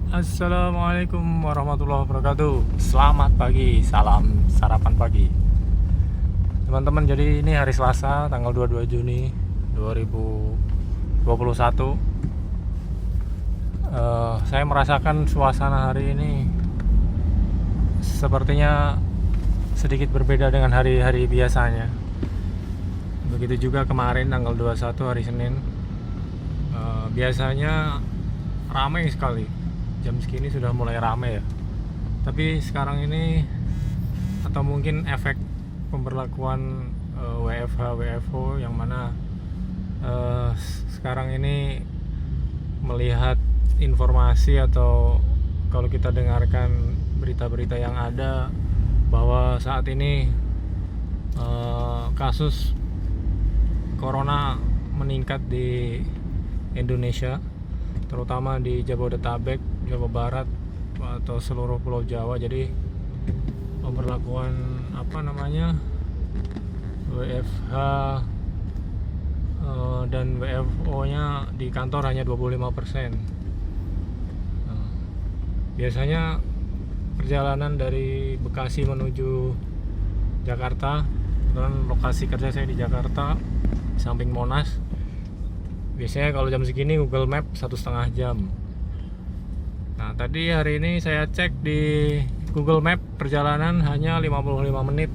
Assalamualaikum warahmatullahi wabarakatuh. Selamat pagi, salam sarapan pagi teman-teman. Jadi ini hari Selasa tanggal 22 Juni 2021. Saya merasakan suasana hari ini sepertinya sedikit berbeda dengan hari-hari biasanya. Begitu juga kemarin tanggal 21 hari Senin. Biasanya ramai sekali, jam segini sudah mulai ramai ya. Tapi sekarang ini, atau mungkin efek pemberlakuan WFH WFO, yang mana sekarang ini melihat informasi atau kalau kita dengarkan berita-berita yang ada, bahwa saat ini kasus corona meningkat di Indonesia, terutama di Jabodetabek, Jawa Barat atau seluruh Pulau Jawa. Jadi pemberlakuan WFH dan WFO-nya di kantor hanya 25%. Biasanya perjalanan dari Bekasi menuju Jakarta, dan lokasi kerja saya di Jakarta, samping Monas. Biasanya kalau jam segini Google Map 1,5 jam. Nah, tadi hari ini saya cek di Google Map perjalanan hanya 55 menit.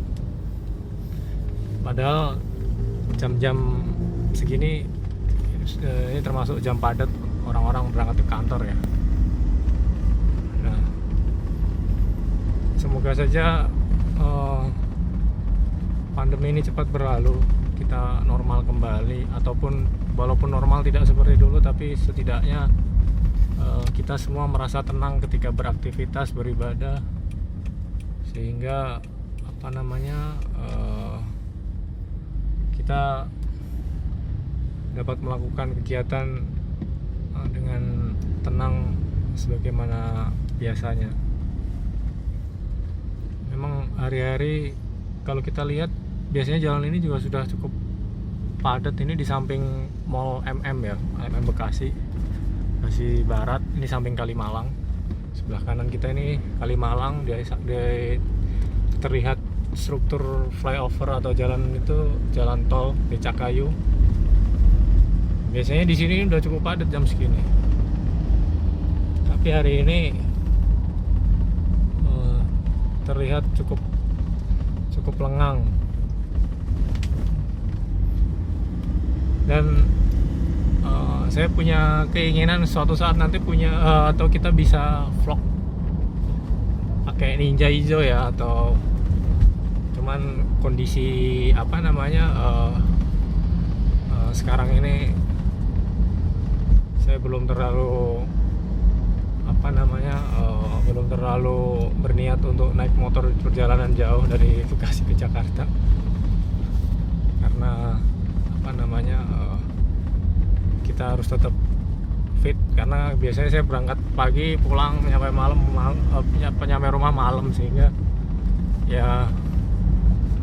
Padahal jam-jam segini ini termasuk jam padat orang-orang berangkat ke kantor ya. Nah, semoga saja pandemi ini cepat berlalu, kita normal kembali, ataupun walaupun normal tidak seperti dulu, tapi setidaknya kita semua merasa tenang ketika beraktivitas, beribadah, sehingga kita dapat melakukan kegiatan dengan tenang sebagaimana biasanya. Memang hari-hari kalau kita lihat, biasanya jalan ini juga sudah cukup padat. Ini di samping Mall ya, Bekasi Barat, ini samping Kalimalang. Sebelah kanan kita ini Kalimalang, dia terlihat struktur flyover atau jalan tol Becakayu. Biasanya di sini udah cukup padat jam segini. Tapi hari ini terlihat cukup lengang. Dan saya punya keinginan suatu saat nanti atau kita bisa vlog pakai Ninja hijau ya, atau cuman kondisi sekarang ini saya belum terlalu berniat untuk naik motor perjalanan jauh dari Bekasi ke Jakarta, karena kita harus tetap fit. Karena biasanya saya berangkat pagi, pulang nyampe rumah malam, sehingga ya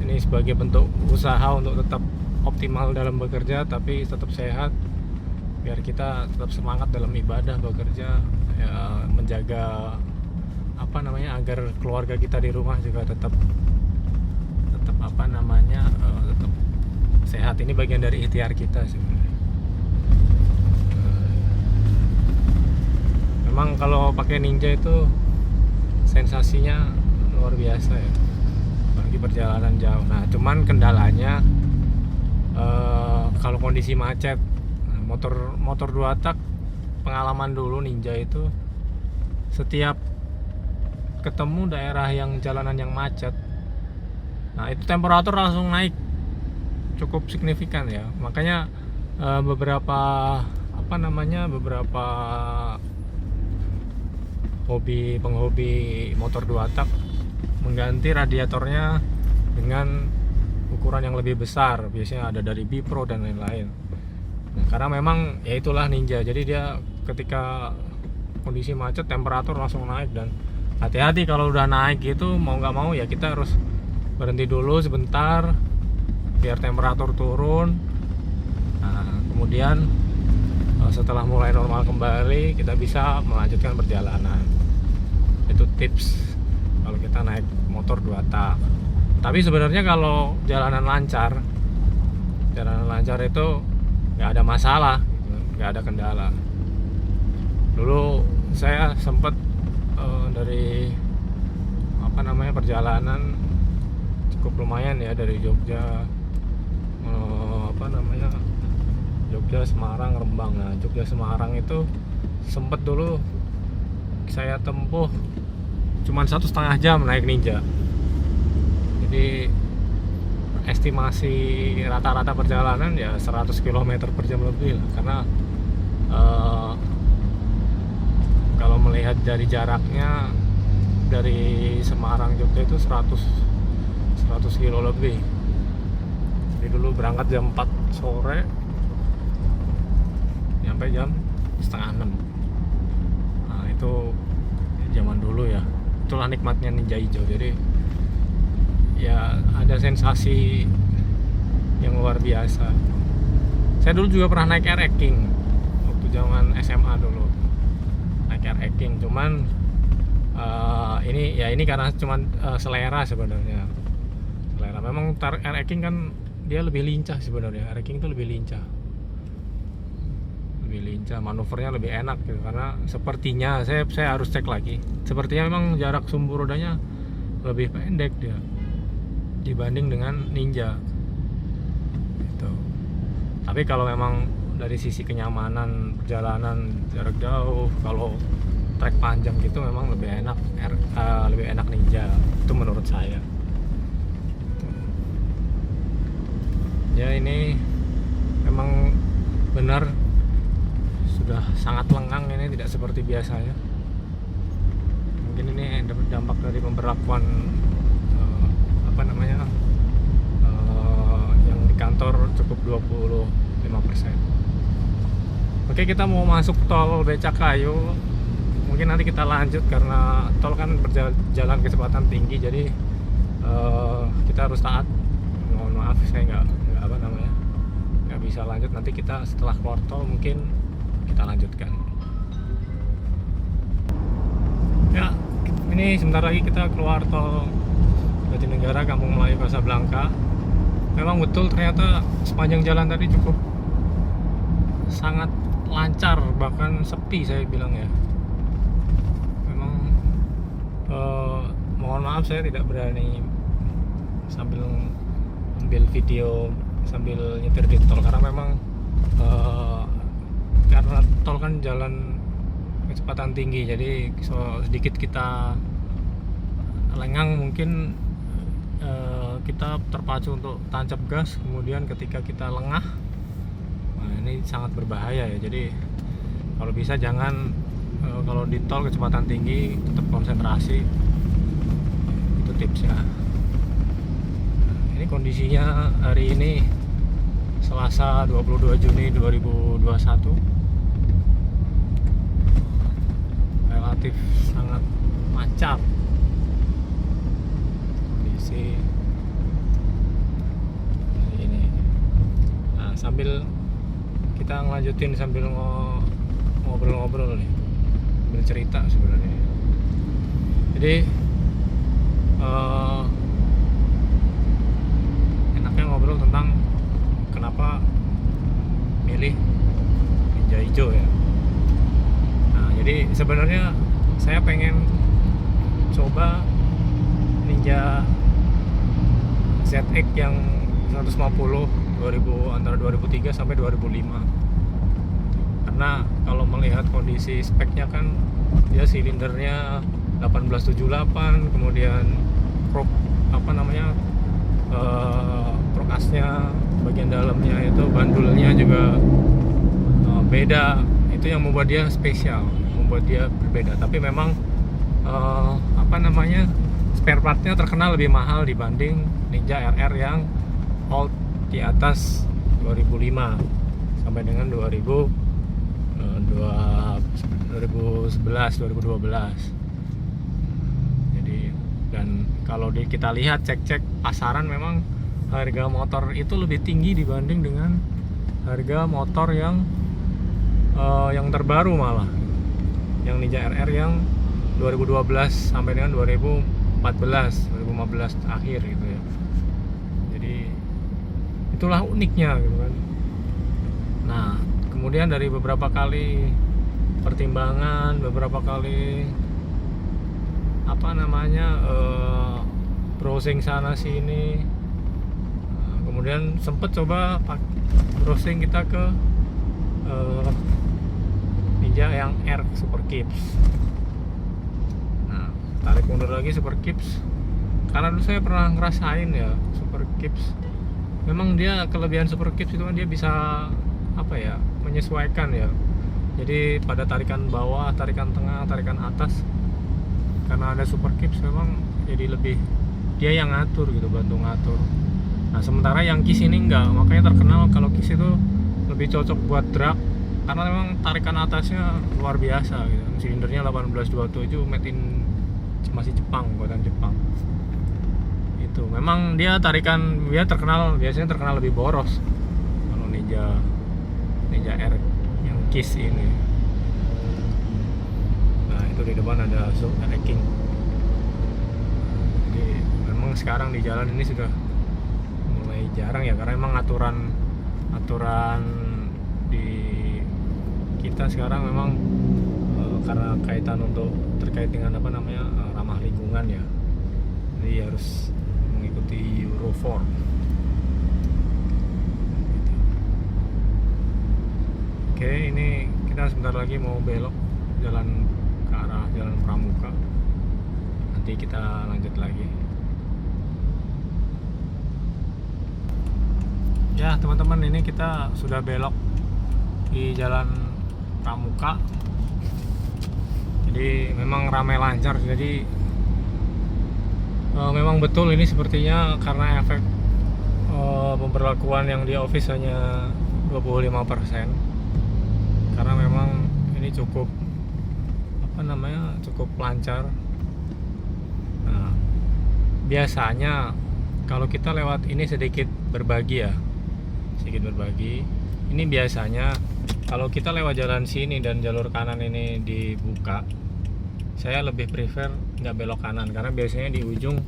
ini sebagai bentuk usaha untuk tetap optimal dalam bekerja tapi tetap sehat, biar kita tetap semangat dalam ibadah, bekerja ya, menjaga agar keluarga kita di rumah juga tetap sehat. Ini bagian dari ikhtiar kita sebenarnya. Memang kalau pakai Ninja itu sensasinya luar biasa ya, bagi perjalanan jauh. Nah, cuman kendalanya kalau kondisi macet, motor 2 tak, pengalaman dulu Ninja itu, setiap ketemu daerah yang jalanan yang macet, nah itu temperatur langsung naik cukup signifikan ya. Makanya beberapa penghobi motor 2 tak mengganti radiatornya dengan ukuran yang lebih besar, biasanya ada dari Bipro dan lain-lain. Nah, karena memang ya itulah Ninja, jadi dia ketika kondisi macet temperatur langsung naik. Dan hati-hati kalau udah naik gitu, mau nggak mau ya kita harus berhenti dulu sebentar biar temperatur turun. Nah, kemudian setelah mulai normal kembali kita bisa melanjutkan perjalanan. Itu tips kalau kita naik motor 2 tak. Tapi sebenarnya kalau jalanan lancar itu nggak ada masalah, nggak ada kendala. Dulu saya sempat dari perjalanan cukup lumayan ya, dari Jogja Jogja Semarang Rembang. Nah, Jogja Semarang itu sempat dulu saya tempuh cuman 1,5 jam naik Ninja. Jadi estimasi rata-rata perjalanan ya 100 km per jam lebih lah. Karena kalau melihat dari jaraknya dari Semarang Jogja itu 100 kilo lebih. Jadi dulu berangkat jam 4 sore, nyampe jam 5:30. Nah, itu zaman dulu ya. Itulah nikmatnya Ninja hijau. Jadi ya ada sensasi yang luar biasa. Saya dulu juga pernah naik RX King waktu zaman SMA dulu. Naik RX King, cuman ini karena cuman selera sebenarnya. Selera. Memang RX King kan dia lebih lincah sebenarnya. RX King itu lebih lincah, manuvernya lebih enak gitu. Karena sepertinya saya harus cek lagi. Sepertinya memang jarak sumbu rodanya lebih pendek dia dibanding dengan Ninja gitu. Tapi kalau memang dari sisi kenyamanan perjalanan jarak jauh, kalau trek panjang gitu memang lebih enak Ninja, itu menurut saya. Ya ini memang benar sudah sangat lengang, ini tidak seperti biasanya. Mungkin ini dampak dari pemberlakuan yang di kantor cukup 25%. Oke, kita mau masuk tol Becakayu. Mungkin nanti kita lanjut karena tol kan berjalan kecepatan tinggi, jadi kita harus taat. Mohon maaf saya nggak bisa lanjut. Nanti kita setelah keluar tol mungkin kita lanjutkan. Ya, ini sebentar lagi kita keluar tol Jatinegara, Kampung Melayu, Kasablanka. Memang betul, ternyata sepanjang jalan tadi cukup sangat lancar, bahkan sepi saya bilang ya. Memang mohon maaf saya tidak berani sambil ambil video sambil nyetir di tol, karena memang karena tol kan jalan kecepatan tinggi, jadi sedikit kita lengang mungkin kita terpacu untuk tancap gas, kemudian ketika kita lengah, nah ini sangat berbahaya ya. Jadi kalau bisa jangan, kalau di tol kecepatan tinggi tetap konsentrasi, itu tipsnya. Ini kondisinya hari ini Selasa 22 Juni 2021, relatif sangat lancar kondisi ini. Nah, sambil kita ngelanjutin sambil ngobrol-ngobrol nih, sambil cerita sebenarnya. Jadi enaknya ngobrol tentang kenapa milih Ninja hijau ya. Nah, jadi sebenarnya saya pengen coba Ninja ZX yang 150 antara 2003 sampai 2005. Karena kalau melihat kondisi speknya kan dia silindernya 1878, kemudian prokasnya bagian dalamnya itu bandulnya juga beda. Itu yang membuat dia spesial, membuat dia berbeda. Tapi memang spare partnya terkenal lebih mahal dibanding Ninja RR yang old di atas 2005 sampai dengan 2011 2012. Jadi, dan kalau kita lihat cek pasaran, memang harga motor itu lebih tinggi dibanding dengan harga motor yang yang terbaru malah, yang Ninja RR yang 2012 sampai dengan 2015 akhir gitu ya. Jadi itulah uniknya gitu kan. Nah, kemudian dari beberapa kali pertimbangan, beberapa kali browsing sana sini, kemudian sempet coba browsing kita ke Ninja yang R Super Kips. Nah, tarik mundur lagi Super Kips, karena dulu saya pernah ngerasain ya Super Kips. Memang dia kelebihan Super Kips itu kan dia bisa menyesuaikan ya. Jadi pada tarikan bawah, tarikan tengah, tarikan atas, karena ada Super Kips memang jadi lebih dia yang ngatur gitu, bantu ngatur. Nah, sementara yang Kiss ini enggak, makanya terkenal kalau Kiss itu lebih cocok buat drag karena memang tarikan atasnya luar biasa gitu. Silindernya 1827 made in masih Jepang, buatan Jepang. Itu memang dia biasanya terkenal lebih boros kalau Ninja R yang Kiss ini. Nah, itu di depan ada zoom tracking. Jadi memang sekarang di jalan ini sudah mulai jarang ya, karena memang aturan di kita sekarang memang karena terkait dengan ramah lingkungan ya, jadi harus mengikuti Euro 4 gitu. Oke, ini kita sebentar lagi mau belok jalan ke arah Jalan Pramuka, nanti kita lanjut lagi ya teman-teman. Ini kita sudah belok di Jalan Pramuka, jadi memang ramai lancar. Jadi memang betul ini sepertinya karena efek pemberlakuan yang di office hanya 25%, karena memang ini cukup lancar. Nah, biasanya kalau kita lewat ini sedikit berbagi, ini biasanya kalau kita lewat jalan sini dan jalur kanan ini dibuka, saya lebih prefer nggak belok kanan, karena biasanya di ujung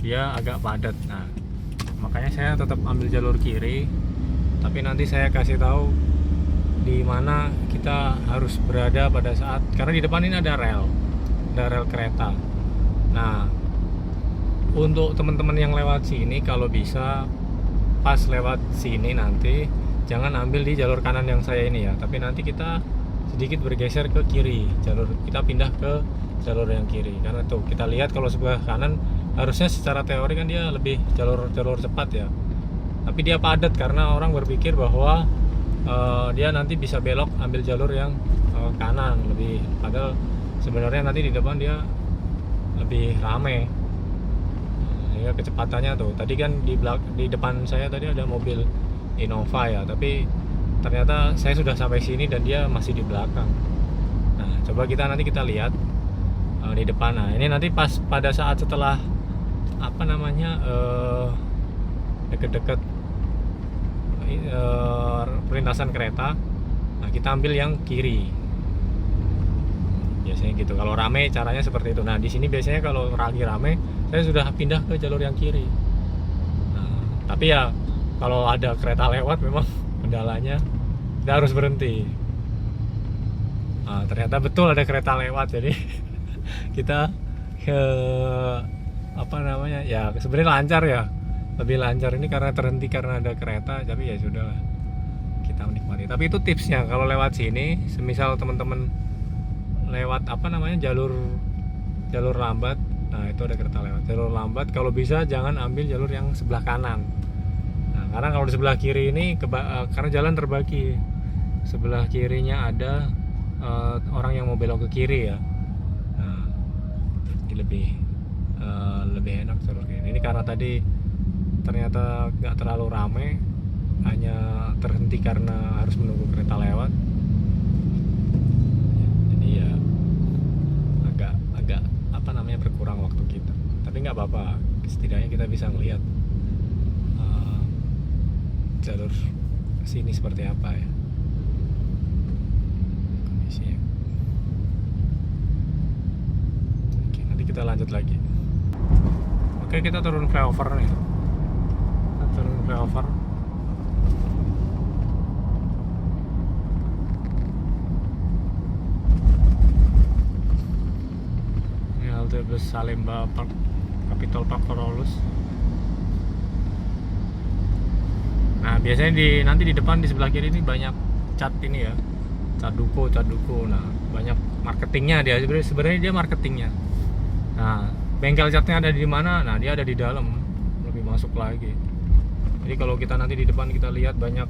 dia agak padat. Nah, makanya saya tetap ambil jalur kiri, tapi nanti saya kasih tahu di mana kita harus berada pada saat, karena di depan ini ada rel kereta. Nah, untuk teman-teman yang lewat sini, kalau bisa pas lewat sini nanti jangan ambil di jalur kanan yang saya ini ya, tapi nanti kita sedikit bergeser ke kiri, kita pindah ke jalur yang kiri. Karena tuh kita lihat kalau sebelah kanan harusnya secara teori kan dia lebih jalur cepat ya, tapi dia padat karena orang berpikir bahwa dia nanti bisa belok ambil jalur yang kanan lebih, padahal sebenarnya nanti di depan dia lebih rame. Ya, kecepatannya tuh tadi kan di depan saya tadi ada mobil Innova ya, tapi ternyata saya sudah sampai sini dan dia masih di belakang. Nah, coba nanti kita lihat di depan. Nah, ini nanti pas pada saat setelah deket-deket perlintasan kereta, nah kita ambil yang kiri. Biasanya gitu. Kalau rame caranya seperti itu. Nah, di sini biasanya kalau lagi rame saya sudah pindah ke jalur yang kiri. Nah, tapi ya kalau ada kereta lewat memang kendalanya kita harus berhenti. Nah, ternyata betul ada kereta lewat, jadi kita ya sebenarnya lancar ya, lebih lancar ini karena terhenti karena ada kereta, tapi ya sudahlah, kita menikmati. Tapi itu tipsnya kalau lewat sini, semisal teman-teman lewat jalur lambat, nah itu ada kereta lewat jalur lambat, kalau bisa jangan ambil jalur yang sebelah kanan. Nah, karena kalau di sebelah kiri ini karena jalan terbagi, sebelah kirinya ada orang yang mau belok ke kiri ya. Nah, jadi lebih enak jalur kiri ini, karena tadi ternyata nggak terlalu ramai, hanya terhenti karena harus menunggu kereta lewat. Jadi ya agak berkurang waktu kita, tapi nggak apa-apa, setidaknya kita bisa melihat jalur sini seperti apa ya. isinya. Oke, nanti kita lanjut lagi. Oke, kita turun flyover nih. Kita turun flyover. Ini halte bus Salemba Park, Capitol Park Corolus. Nah, biasanya nanti di depan di sebelah kiri ini banyak cat ini ya, cat duko. Nah, banyak marketingnya dia. Sebenarnya dia marketingnya. Nah, bengkel catnya ada di mana? Nah, dia ada di dalam, lebih masuk lagi. Jadi kalau kita nanti di depan kita lihat banyak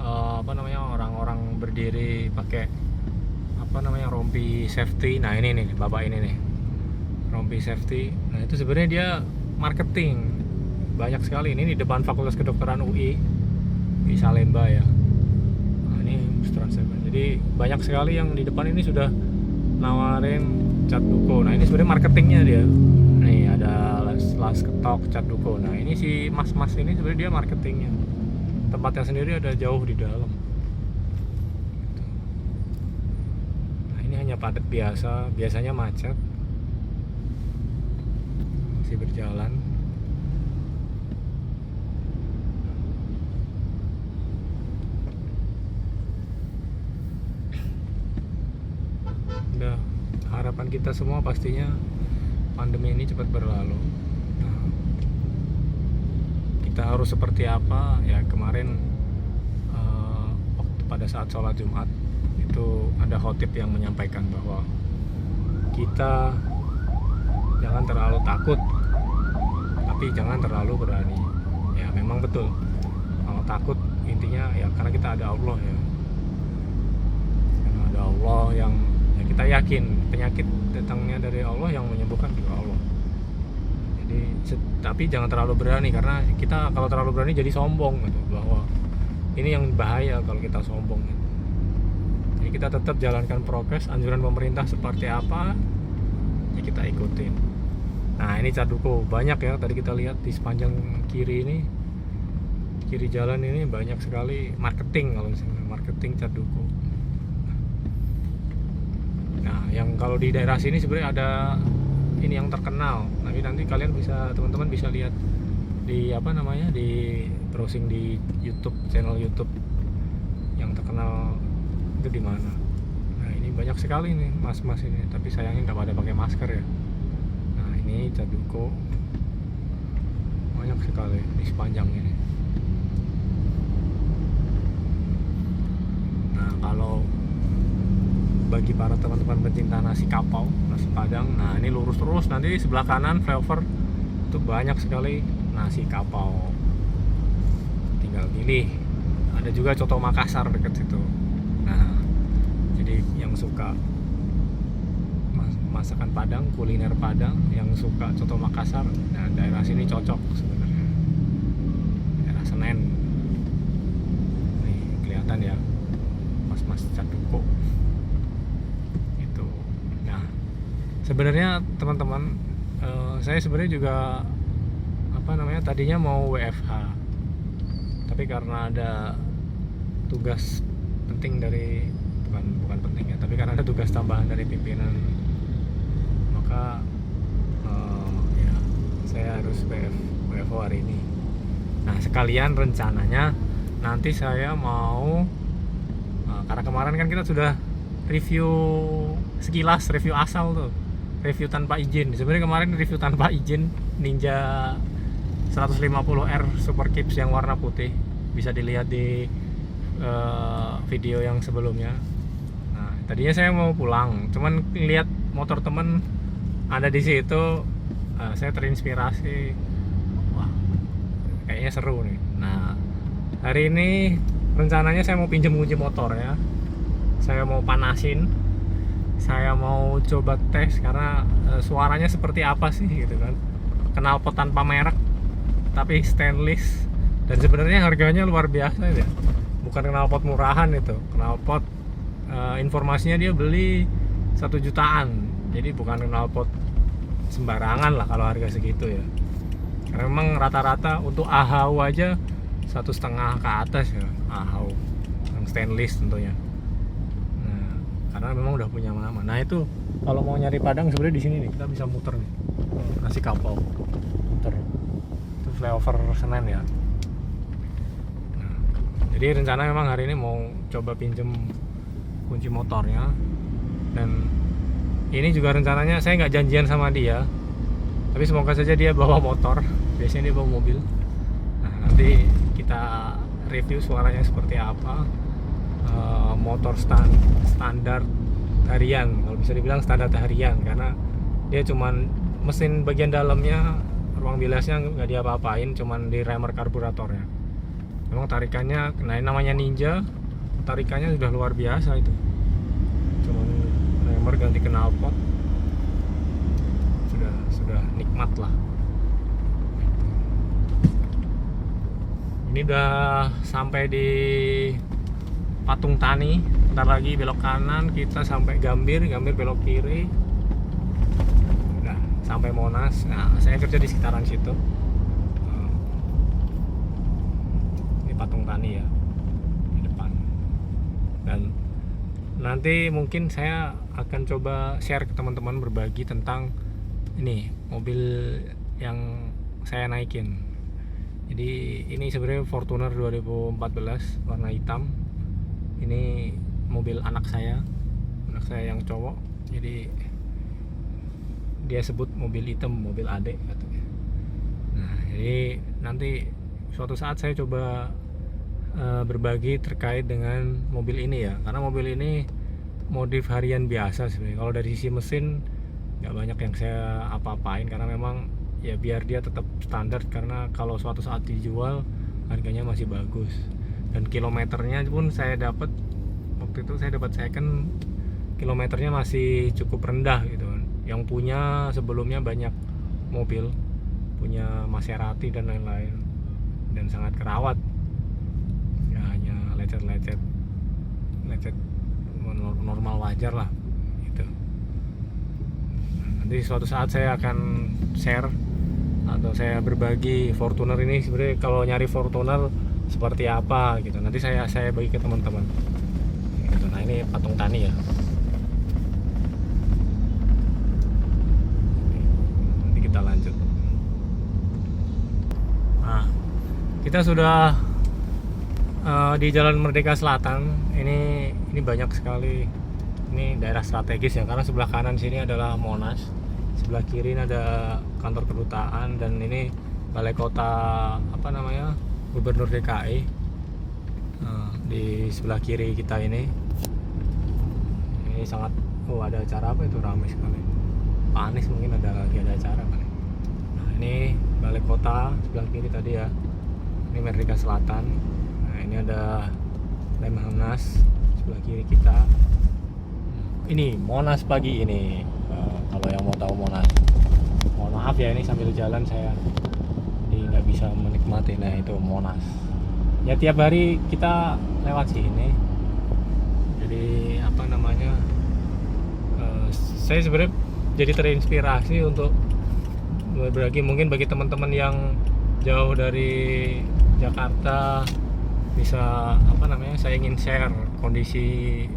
orang-orang berdiri pakai rompi safety. Nah, ini nih bapak ini nih, rompi safety. Nah, itu sebenarnya dia marketing. Banyak sekali ini di depan Fakultas Kedokteran UI di Salemba ya. Nah, ini jadi banyak sekali yang di depan ini sudah nawarin cat duko. Nah, ini sebenarnya marketingnya dia. Nih ada las ketok cat duko. Nah, ini si mas-mas ini sebenarnya dia marketingnya. Tempatnya sendiri ada jauh di dalam. Nah, ini hanya padat biasa, biasanya macet. Masih berjalan. Harapan kita semua pastinya pandemi ini cepat berlalu. Nah, kita harus seperti apa ya? Kemarin waktu pada saat sholat Jumat itu ada khotib yang menyampaikan bahwa kita jangan terlalu takut, tapi jangan terlalu berani. Ya memang betul, kalau takut intinya ya karena kita ada Allah ya, karena ada Allah yang kita yakin penyakit datangnya dari Allah, yang menyembuhkan juga Allah. Jadi tapi jangan terlalu berani, karena kita kalau terlalu berani jadi sombong gitu, bahwa ini yang bahaya kalau kita sombong gitu. Jadi kita tetap jalankan prokes, anjuran pemerintah seperti apa ya kita ikutin. Nah, ini cat duko banyak ya, tadi kita lihat di sepanjang kiri ini, kiri jalan ini banyak sekali marketing, kalau misalnya marketing cat duko. Nah, yang kalau di daerah sini sebenarnya ada ini yang terkenal. Nanti kalian teman-teman bisa lihat di di browsing di YouTube, channel YouTube yang terkenal itu di mana. Nah, ini banyak sekali nih mas-mas ini, tapi sayangnya nggak pada pakai masker ya. Nah, ini cat duko banyak sekali di sepanjang ini. Nah, kalau bagi para teman-teman pencinta nasi kapau, nasi padang, nah ini lurus terus, nanti di sebelah kanan flyover itu banyak sekali nasi kapau, tinggal pilih. Ada juga coto Makassar dekat situ. Nah, jadi yang suka masakan Padang, kuliner Padang, yang suka coto Makassar, nah daerah sini cocok sebenarnya, daerah Senen. Nih kelihatan ya mas-mas cat duko. Sebenarnya teman-teman, saya sebenarnya juga tadinya mau WFH, tapi karena ada tugas penting dari bukan penting ya, tapi karena ada tugas tambahan dari pimpinan, maka ya saya harus WFH hari ini. Nah, sekalian rencananya nanti saya mau karena kemarin kan kita sudah review sekilas, review asal tuh, review tanpa izin. Sebenarnya kemarin review tanpa izin Ninja 150R Super Kips yang warna putih, bisa dilihat di video yang sebelumnya. Nah, tadinya saya mau pulang, cuman lihat motor temen ada di situ, saya terinspirasi, wah kayaknya seru nih. Nah, hari ini rencananya saya mau pinjam uji motor ya, saya mau panasin, saya mau coba tes karena suaranya seperti apa sih gitu kan. Knalpot tanpa merek tapi stainless, dan sebenarnya harganya luar biasa ya, bukan knalpot murahan itu. Knalpot informasinya dia beli 1 jutaan, jadi bukan knalpot sembarangan lah kalau harga segitu ya, karena memang rata-rata untuk ahau aja 1,5 ke atas ya, ahau yang stainless tentunya. karena memang udah punya nama. Nah itu kalau mau nyari Padang sebenarnya di sini nih kita bisa muter nih, nasi kapau muter itu flyover Senen ya. Nah, jadi rencana memang hari ini mau coba pinjem kunci motornya, dan ini juga rencananya saya nggak janjian sama dia, tapi semoga saja dia bawa motor, biasanya dia bawa mobil. Nah nanti kita review suaranya seperti apa. Motor standar harian, kalau bisa dibilang standar harian, karena dia cuman mesin bagian dalamnya, ruang bilasnya nggak diapa-apain, cuman di remer karburatornya. Memang tarikannya, nah ini namanya Ninja, tarikannya sudah luar biasa itu, cuman remer ganti knalpot sudah nikmat lah. Ini udah sampai di Patung Tani, ntar lagi belok kanan kita sampai Gambir belok kiri, udah sampai Monas. Nah saya kerja di sekitaran situ. Ini Patung Tani ya di depan, dan nanti mungkin saya akan coba share ke teman-teman, berbagi tentang ini mobil yang saya naikin. Jadi ini sebenarnya Fortuner 2014 warna hitam. Ini mobil anak saya yang cowok, jadi dia sebut mobil hitam, mobil adek katanya. Nah jadi nanti suatu saat saya coba berbagi terkait dengan mobil ini ya, karena mobil ini modif harian biasa sebenarnya. Kalau dari sisi mesin nggak banyak yang saya apa-apain, karena memang ya biar dia tetap standar, karena kalau suatu saat dijual harganya masih bagus. Dan kilometernya pun saya dapat, waktu itu saya dapat second, kilometernya masih cukup rendah gitu. Yang punya sebelumnya banyak mobil, punya Maserati dan lain-lain, dan sangat kerawat ya, hanya lecet normal wajar lah gitu. Nanti suatu saat saya akan share atau saya berbagi Fortuner ini sebenarnya, kalau nyari Fortuner seperti apa gitu, nanti saya bagi ke teman-teman gitu. Nah ini Patung Tani ya, nanti kita lanjut. Nah kita sudah di Jalan Merdeka Selatan. Ini banyak sekali, ini daerah strategis ya, karena sebelah kanan sini adalah Monas, sebelah kiri ini ada kantor kedutaan, dan ini balai kota Gubernur DKI. Di sebelah kiri kita ini sangat, ada acara apa itu, ramai sekali. Pak Anies mungkin ada acara kali. Nah ini balai kota sebelah kiri tadi ya, ini Merdeka Selatan. Nah ini ada Lemhanas sebelah kiri kita. Ini Monas pagi ini, kalau yang mau tahu Monas. Mohon maaf ya, ini sambil jalan saya nggak bisa menikmati. Nah itu Monas ya, tiap hari kita lewat sini. Jadi saya sebenarnya jadi terinspirasi untuk berbagi, mungkin bagi teman-teman yang jauh dari Jakarta, bisa saya ingin share kondisi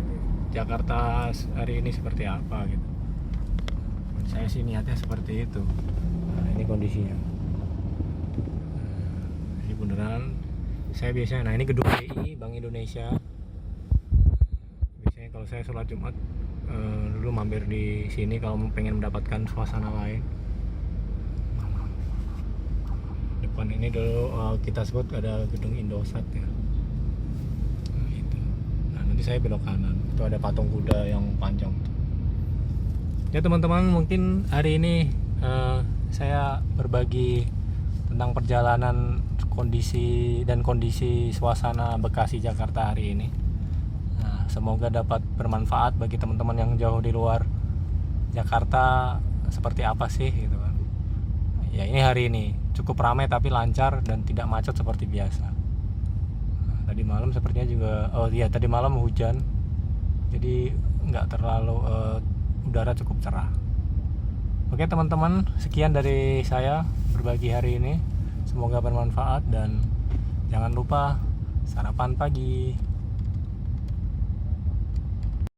Jakarta hari ini seperti apa gitu. Saya sih niatnya seperti itu. Nah ini kondisinya. Ini beneran saya biasanya, nah ini gedung BI Bank Indonesia. Biasanya kalau saya sholat Jumat dulu mampir di sini kalau pengen mendapatkan suasana lain. Depan ini dulu kita sebut ada gedung Indosat ya. Nah itu. Nah nanti saya belok kanan, itu ada patung kuda yang panjang tuh. Ya teman-teman, mungkin hari ini saya berbagi tentang perjalanan kondisi suasana Bekasi Jakarta hari ini. Nah, semoga dapat bermanfaat bagi teman-teman yang jauh di luar Jakarta, seperti apa sih gitu kan. Ya ini hari ini cukup ramai tapi lancar dan tidak macet seperti biasa. Nah, tadi malam sepertinya juga, tadi malam hujan, jadi nggak terlalu udara cukup cerah. Oke teman-teman, sekian dari saya berbagi hari ini. Semoga bermanfaat, dan jangan lupa sarapan pagi.